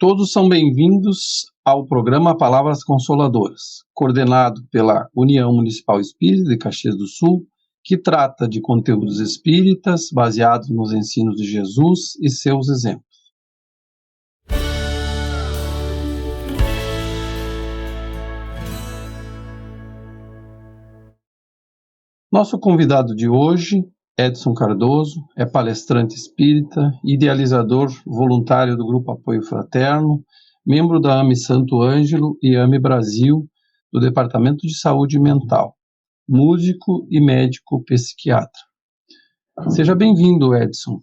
Todos são bem-vindos ao programa Palavras Consoladoras, coordenado pela União Municipal Espírita de Caxias do Sul, que trata de conteúdos espíritas baseados nos ensinos de Jesus e seus exemplos. Nosso convidado de hoje, Edson Cardoso, é palestrante espírita, idealizador voluntário do Grupo Apoio Fraterno, membro da AME Santo Ângelo e AME Brasil, do Departamento de Saúde Mental, músico e médico psiquiatra. Seja bem-vindo, Edson.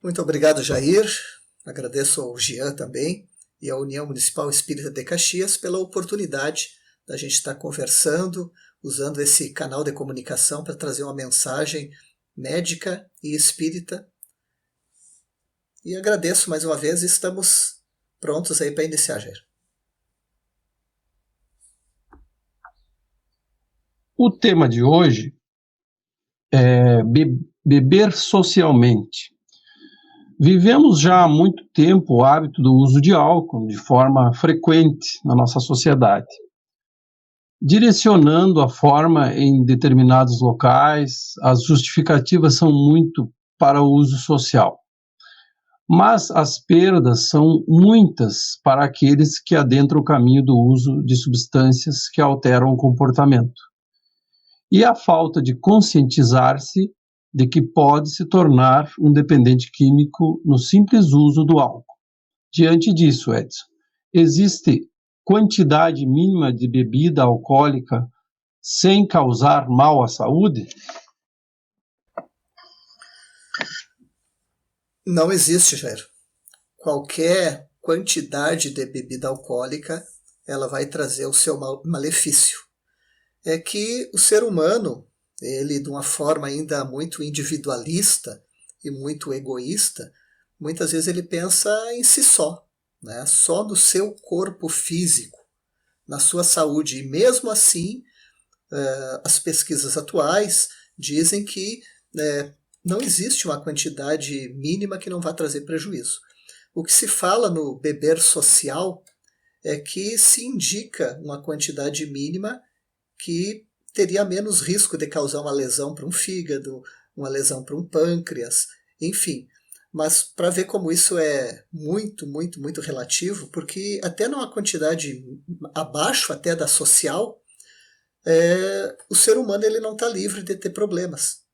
Muito obrigado, Jair. Agradeço ao Jean também e à União Municipal Espírita de Caxias pela oportunidade da gente estar conversando, usando esse canal de comunicação para trazer uma mensagem médica e espírita. E agradeço mais uma vez e estamos prontos aí para iniciar, Jair. O tema de hoje é beber socialmente. Vivemos já há muito tempo o hábito do uso de álcool de forma frequente na nossa sociedade, direcionando a forma em determinados locais. As justificativas são muito para o uso social, mas as perdas são muitas para aqueles que adentram o caminho do uso de substâncias que alteram o comportamento. E a falta de conscientizar-se de que pode se tornar um dependente químico no simples uso do álcool. Diante disso, Edson, existe quantidade mínima de bebida alcoólica sem causar mal à saúde? Não existe, Jair. Qualquer quantidade de bebida alcoólica, ela vai trazer o seu malefício. É que o ser humano, ele de uma forma ainda muito individualista e muito egoísta, muitas vezes ele pensa em si só, né? Só no seu corpo físico, na sua saúde. E mesmo assim, as pesquisas atuais dizem que não existe uma quantidade mínima que não vá trazer prejuízo. O que se fala no beber social é que se indica uma quantidade mínima que teria menos risco de causar uma lesão para um fígado, uma lesão para um pâncreas, enfim. Mas para ver como isso é muito, muito, muito relativo, porque até numa quantidade abaixo até da social, o ser humano ele não está livre de ter problemas.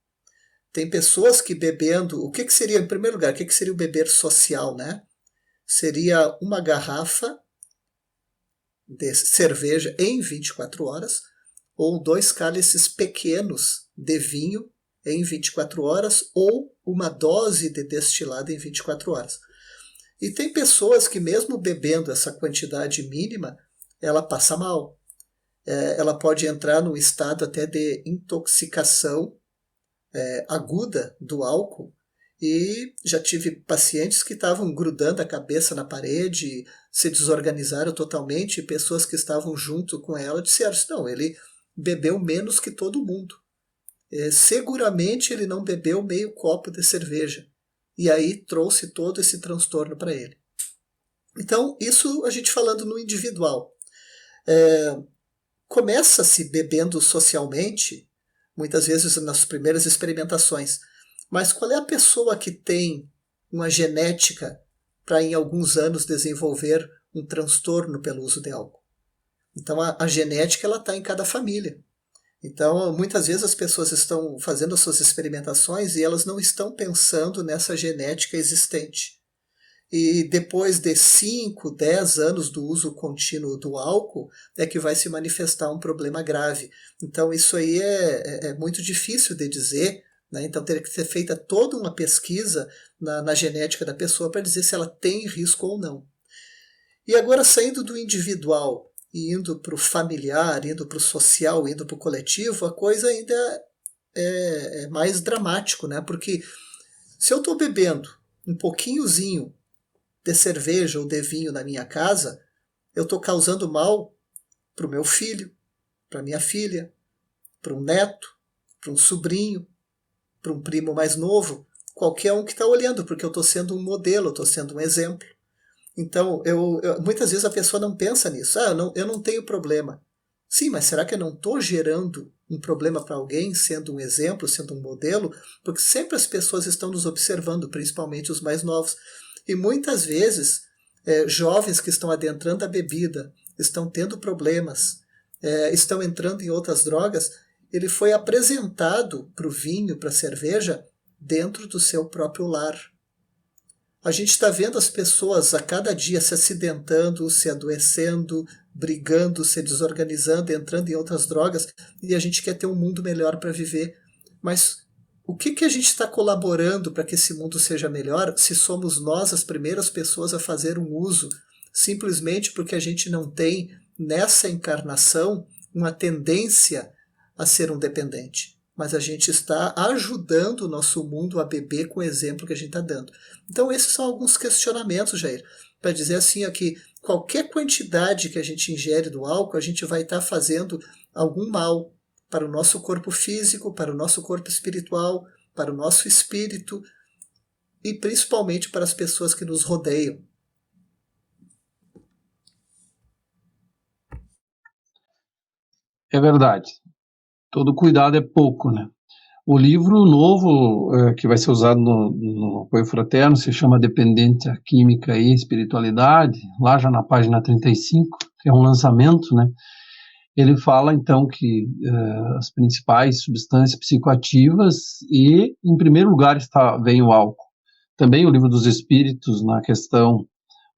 Tem pessoas que bebendo... O que seria, em primeiro lugar, o que seria o beber social, né? Seria uma garrafa de cerveja em 24 horas, ou 2 cálices pequenos de vinho em 24 horas, ou uma dose de destilado em 24 horas. E tem pessoas que mesmo bebendo essa quantidade mínima, ela passa mal. Ela pode entrar num estado até de intoxicação aguda do álcool, e já tive pacientes que estavam grudando a cabeça na parede, se desorganizaram totalmente, e pessoas que estavam junto com ela disseram, não, ele bebeu menos que todo mundo. Seguramente ele não bebeu meio copo de cerveja. E aí trouxe todo esse transtorno para ele. Então, isso a gente falando no individual. Começa-se bebendo socialmente, muitas vezes nas primeiras experimentações. Mas qual é a pessoa que tem uma genética para em alguns anos desenvolver um transtorno pelo uso de álcool? Então a genética está em cada família. Então muitas vezes as pessoas estão fazendo as suas experimentações e elas não estão pensando nessa genética existente. E depois de 5, 10 anos do uso contínuo do álcool é que vai se manifestar um problema grave. Então isso aí é muito difícil de dizer, né? Então teria que ser feita toda uma pesquisa na genética da pessoa para dizer se ela tem risco ou não. E agora, saindo do individual e indo para o familiar, indo para o social, indo para o coletivo, a coisa ainda é mais dramático, né? Porque se eu estou bebendo um pouquinhozinho de cerveja ou de vinho na minha casa, eu estou causando mal para o meu filho, para minha filha, para um neto, para um sobrinho, para um primo mais novo. qualquer um que está olhando, porque eu estou sendo um modelo, eu estou sendo um exemplo. Então, muitas vezes a pessoa não pensa nisso. Eu não tenho problema. Sim, mas será que eu não estou gerando um problema para alguém, sendo um exemplo, sendo um modelo? Porque sempre as pessoas estão nos observando, principalmente os mais novos. E muitas vezes, jovens que estão adentrando a bebida, estão tendo problemas, estão entrando em outras drogas, ele foi apresentado para o vinho, para a cerveja, dentro do seu próprio lar. A gente está vendo as pessoas a cada dia se acidentando, se adoecendo, brigando, se desorganizando, entrando em outras drogas, e a gente quer ter um mundo melhor para viver. Mas o que a gente está colaborando para que esse mundo seja melhor se somos nós as primeiras pessoas a fazer um uso, simplesmente porque a gente não tem, nessa encarnação, uma tendência a ser um dependente? Mas a gente está ajudando o nosso mundo a beber com o exemplo que a gente está dando. Então esses são alguns questionamentos, Jair, para dizer assim, que qualquer quantidade que a gente ingere do álcool, a gente vai estar fazendo algum mal para o nosso corpo físico, para o nosso corpo espiritual, para o nosso espírito e principalmente para as pessoas que nos rodeiam. É verdade. Todo cuidado é pouco, né? O livro novo que vai ser usado no Apoio Fraterno se chama Dependência Química e Espiritualidade, lá já na página 35, que é um lançamento, né? Ele fala, então, que as principais substâncias psicoativas e, em primeiro lugar, vem o álcool. Também o Livro dos Espíritos, na questão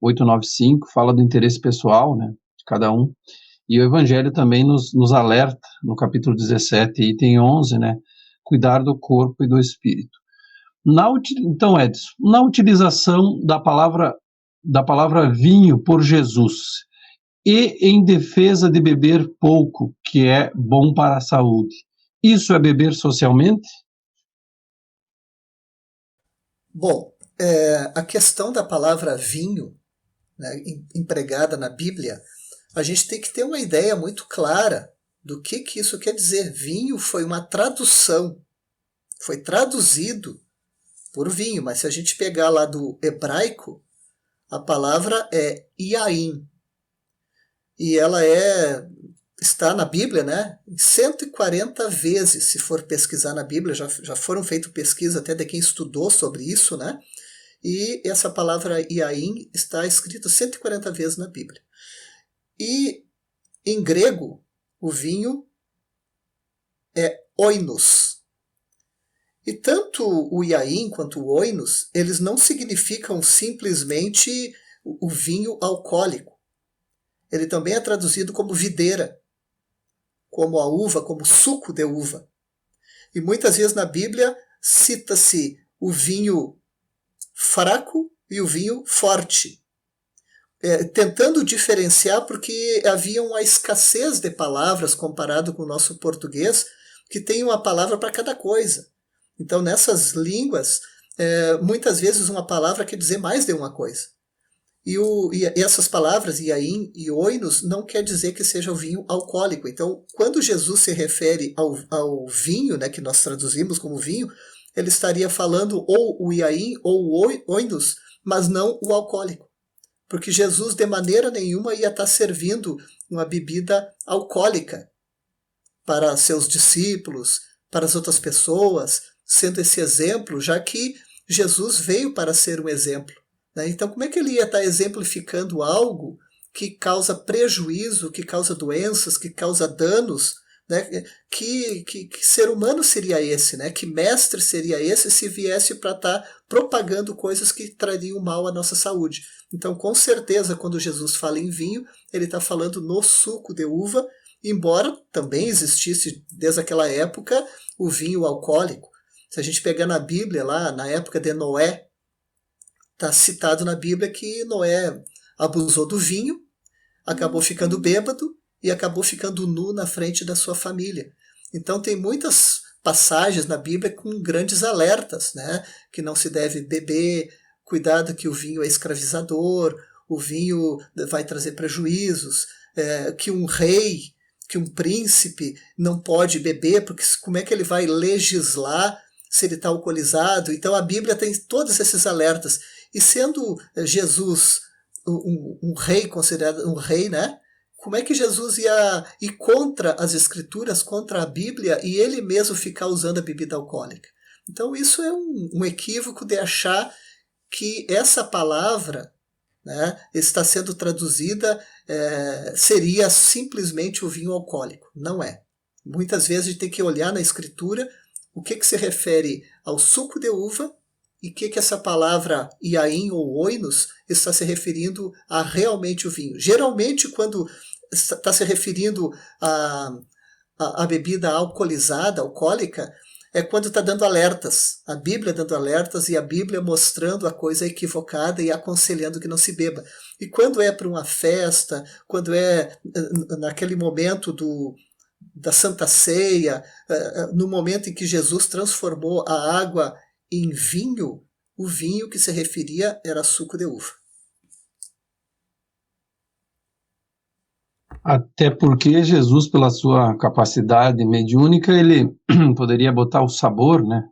895, fala do interesse pessoal, né, de cada um. E o Evangelho também nos alerta, no capítulo 17, item 11, né, cuidar do corpo e do espírito. Então, Edson, na utilização da palavra vinho por Jesus e em defesa de beber pouco, que é bom para a saúde, isso é beber socialmente? Bom, a questão da palavra vinho, né, empregada na Bíblia, a gente tem que ter uma ideia muito clara do que isso quer dizer. Vinho foi uma tradução, foi traduzido por vinho, mas se a gente pegar lá do hebraico, a palavra é iaim. E ela está na Bíblia, né? 140 vezes, se for pesquisar na Bíblia, já foram feitas pesquisas até de quem estudou sobre isso, né? E essa palavra iaim está escrita 140 vezes na Bíblia. E em grego, o vinho é oinos. E tanto o iaim quanto o oinos, eles não significam simplesmente o vinho alcoólico. Ele também é traduzido como videira, como a uva, como suco de uva. E muitas vezes na Bíblia cita-se o vinho fraco e o vinho forte, tentando diferenciar porque havia uma escassez de palavras comparado com o nosso português, que tem uma palavra para cada coisa. Então, nessas línguas, muitas vezes uma palavra quer dizer mais de uma coisa. E essas palavras, iaim e oinos, não quer dizer que seja o vinho alcoólico. Então, quando Jesus se refere ao vinho, né, que nós traduzimos como vinho, ele estaria falando ou o iaim ou o oinos, mas não o alcoólico. Porque Jesus, de maneira nenhuma, ia estar servindo uma bebida alcoólica para seus discípulos, para as outras pessoas, sendo esse exemplo, já que Jesus veio para ser um exemplo. Então, como é que ele ia estar exemplificando algo que causa prejuízo, que causa doenças, que causa danos? Né? Que ser humano seria esse? Né? Que mestre seria esse se viesse para estar propagando coisas que trariam mal à nossa saúde? Então, com certeza, quando Jesus fala em vinho, ele está falando no suco de uva, embora também existisse, desde aquela época, o vinho alcoólico. Se a gente pegar na Bíblia, lá na época de Noé, está citado na Bíblia que Noé abusou do vinho, acabou ficando bêbado e acabou ficando nu na frente da sua família. Então tem muitas passagens na Bíblia com grandes alertas, né? Que não se deve beber, cuidado que o vinho é escravizador, o vinho vai trazer prejuízos, que um rei, que um príncipe não pode beber, porque como é que ele vai legislar se ele está alcoolizado. Então a Bíblia tem todos esses alertas. E sendo Jesus um rei, considerado um rei, né? Como é que Jesus ia ir contra as Escrituras, contra a Bíblia, e ele mesmo ficar usando a bebida alcoólica? Então isso é um equívoco de achar que essa palavra, né, está sendo traduzida, seria simplesmente o vinho alcoólico. Não é. Muitas vezes a gente tem que olhar na Escritura o que se refere ao suco de uva e o que essa palavra iain ou oinos está se referindo a realmente o vinho. Geralmente, quando está se referindo a bebida alcoolizada, alcoólica, é quando está dando alertas, a Bíblia dando alertas e a Bíblia mostrando a coisa equivocada e aconselhando que não se beba. E quando é para uma festa, quando é naquele momento da Santa Ceia, no momento em que Jesus transformou a água em vinho, o vinho que se referia era suco de uva. Até porque Jesus, pela sua capacidade mediúnica, ele poderia botar o sabor, né?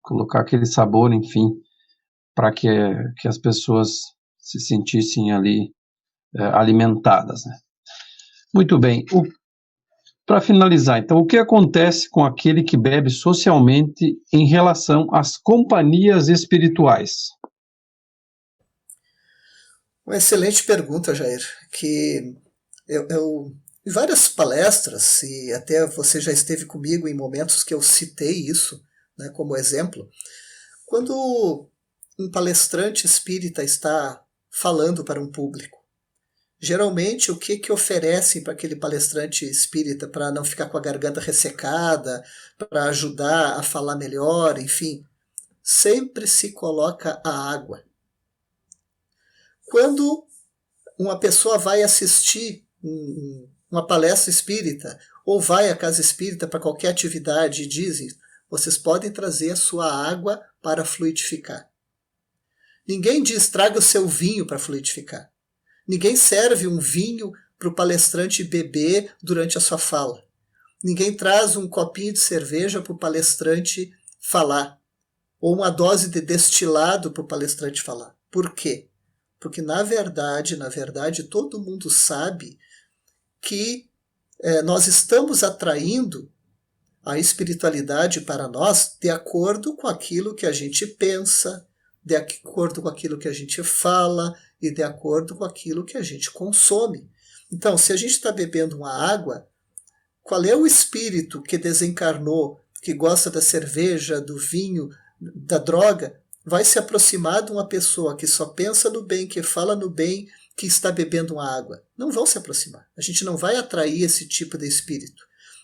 Colocar aquele sabor, enfim, para que as pessoas se sentissem ali alimentadas, né? Muito bem. Para finalizar, então, o que acontece com aquele que bebe socialmente em relação às companhias espirituais? Uma excelente pergunta, Jair, que em várias palestras, e até você já esteve comigo em momentos que eu citei isso, né, como exemplo, quando um palestrante espírita está falando para um público, geralmente o que oferecem para aquele palestrante espírita para não ficar com a garganta ressecada, para ajudar a falar melhor, enfim, sempre se coloca a água. Quando uma pessoa vai assistir uma palestra espírita ou vai à casa espírita para qualquer atividade e dizem, vocês podem trazer a sua água para fluidificar. Ninguém diz, traga o seu vinho para fluidificar. Ninguém serve um vinho para o palestrante beber durante a sua fala. Ninguém traz um copinho de cerveja para o palestrante falar. Ou uma dose de destilado para o palestrante falar. Por quê? Porque, na verdade, todo mundo sabe que nós estamos atraindo a espiritualidade para nós de acordo com aquilo que a gente pensa, de acordo com aquilo que a gente fala e de acordo com aquilo que a gente consome. Então, se a gente está bebendo uma água, qual é o espírito que desencarnou, que gosta da cerveja, do vinho, da droga, vai se aproximar de uma pessoa que só pensa no bem, que fala no bem, que está bebendo uma água? Não vão se aproximar. A gente não vai atrair esse tipo de espírito.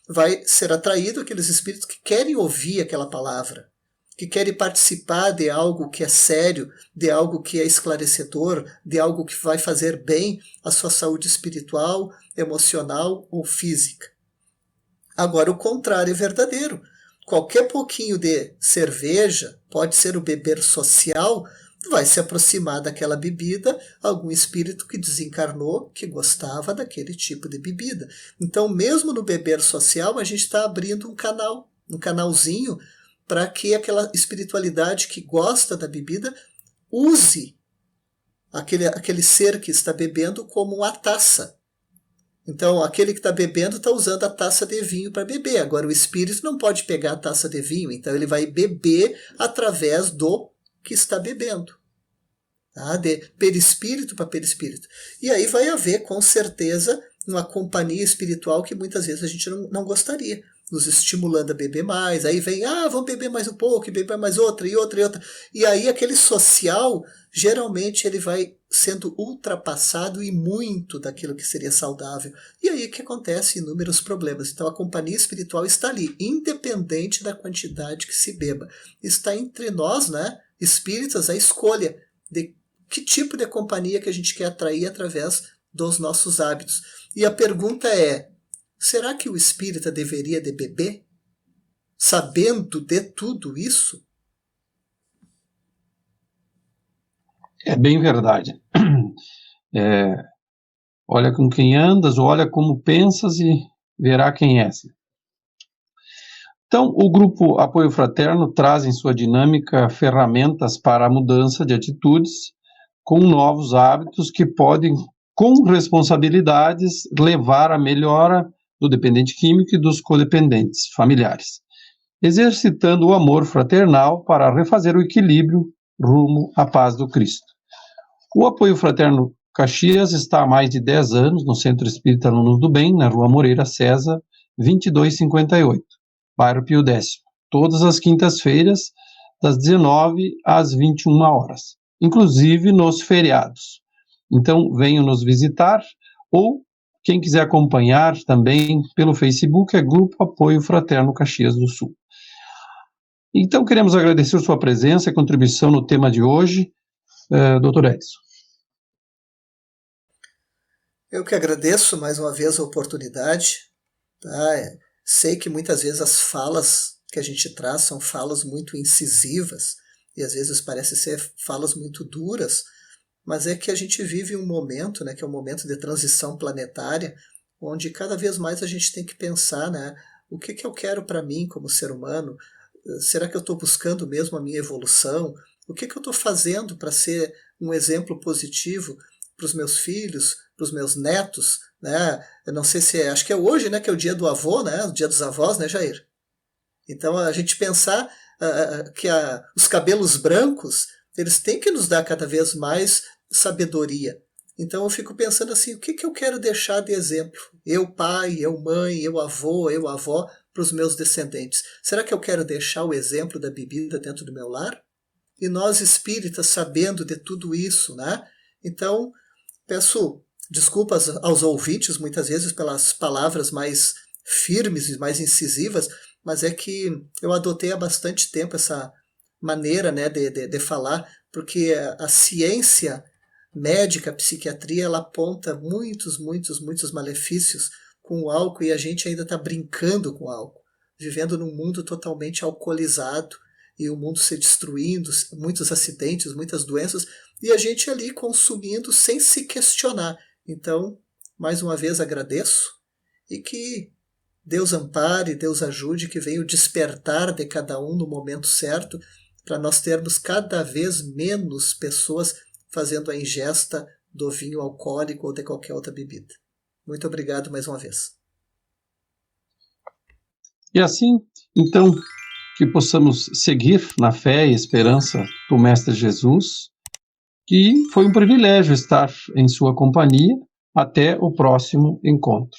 Vai ser atraído aqueles espíritos que querem ouvir aquela palavra, que querem participar de algo que é sério, de algo que é esclarecedor, de algo que vai fazer bem à sua saúde espiritual, emocional ou física. Agora, o contrário é verdadeiro. Qualquer pouquinho de cerveja, pode ser o beber social, vai se aproximar daquela bebida algum espírito que desencarnou, que gostava daquele tipo de bebida. Então, mesmo no beber social, a gente está abrindo um canalzinho, para que aquela espiritualidade que gosta da bebida use aquele ser que está bebendo como uma taça. Então, aquele que está bebendo está usando a taça de vinho para beber. Agora, o espírito não pode pegar a taça de vinho, então ele vai beber através do que está bebendo. Tá? De perispírito para perispírito. E aí vai haver, com certeza, uma companhia espiritual que muitas vezes a gente não gostaria, nos estimulando a beber mais. Aí vem, vamos beber mais um pouco, e beber mais outra, e outra, e outra. E aí aquele social, geralmente ele vai sendo ultrapassado e muito daquilo que seria saudável. E aí que acontece inúmeros problemas. Então a companhia espiritual está ali, independente da quantidade que se beba. Está entre nós, né, espíritas, a escolha de que tipo de companhia que a gente quer atrair através dos nossos hábitos. E a pergunta é, será que o espírita deveria de beber? Sabendo de tudo isso? É bem verdade. Olha com quem andas, olha como pensas e verá quem és. Então, o grupo Apoio Fraterno traz em sua dinâmica ferramentas para a mudança de atitudes com novos hábitos que podem, com responsabilidades, levar à melhora do dependente químico e dos codependentes familiares, exercitando o amor fraternal para refazer o equilíbrio rumo à paz do Cristo. O Apoio Fraterno Caxias está há mais de 10 anos no Centro Espírita Alunos do Bem, na Rua Moreira César, 2258, bairro Pio X, todas as quintas-feiras, das 19 às 21 horas, inclusive nos feriados. Então, venham nos visitar, ou quem quiser acompanhar também pelo Facebook, é Grupo Apoio Fraterno Caxias do Sul. Então, queremos agradecer sua presença e contribuição no tema de hoje, Dr. Edson. Eu que agradeço mais uma vez a oportunidade. Tá? Sei que muitas vezes as falas que a gente traz são falas muito incisivas e às vezes parecem ser falas muito duras, mas é que a gente vive um momento, né, que é um momento de transição planetária, onde cada vez mais a gente tem que pensar, né, o que eu quero para mim como ser humano. Será que eu estou buscando mesmo a minha evolução? O que eu estou fazendo para ser um exemplo positivo para os meus filhos, para os meus netos, né? Eu não sei se acho que é hoje, né, que é o dia do avô, né, o dia dos avós, né, Jair? Então a gente pensar que os cabelos brancos, eles têm que nos dar cada vez mais sabedoria. Então eu fico pensando assim, o que eu quero deixar de exemplo? Eu pai, eu mãe, eu avô, eu avó, para os meus descendentes. Será que eu quero deixar o exemplo da bebida dentro do meu lar? E nós espíritas sabendo de tudo isso, né? Então, peço desculpas aos ouvintes muitas vezes pelas palavras mais firmes e mais incisivas, mas é que eu adotei há bastante tempo essa maneira, né, de falar, porque a ciência médica, a psiquiatria, ela aponta muitos malefícios com o álcool e a gente ainda está brincando com o álcool, vivendo num mundo totalmente alcoolizado e o mundo se destruindo, muitos acidentes, muitas doenças, e a gente ali consumindo sem se questionar. Então, mais uma vez agradeço e que Deus ampare, Deus ajude, que venha o despertar de cada um no momento certo, para nós termos cada vez menos pessoas fazendo a ingesta do vinho alcoólico ou de qualquer outra bebida. Muito obrigado mais uma vez. E assim, então, que possamos seguir na fé e esperança do Mestre Jesus, que foi um privilégio estar em sua companhia. Até o próximo encontro.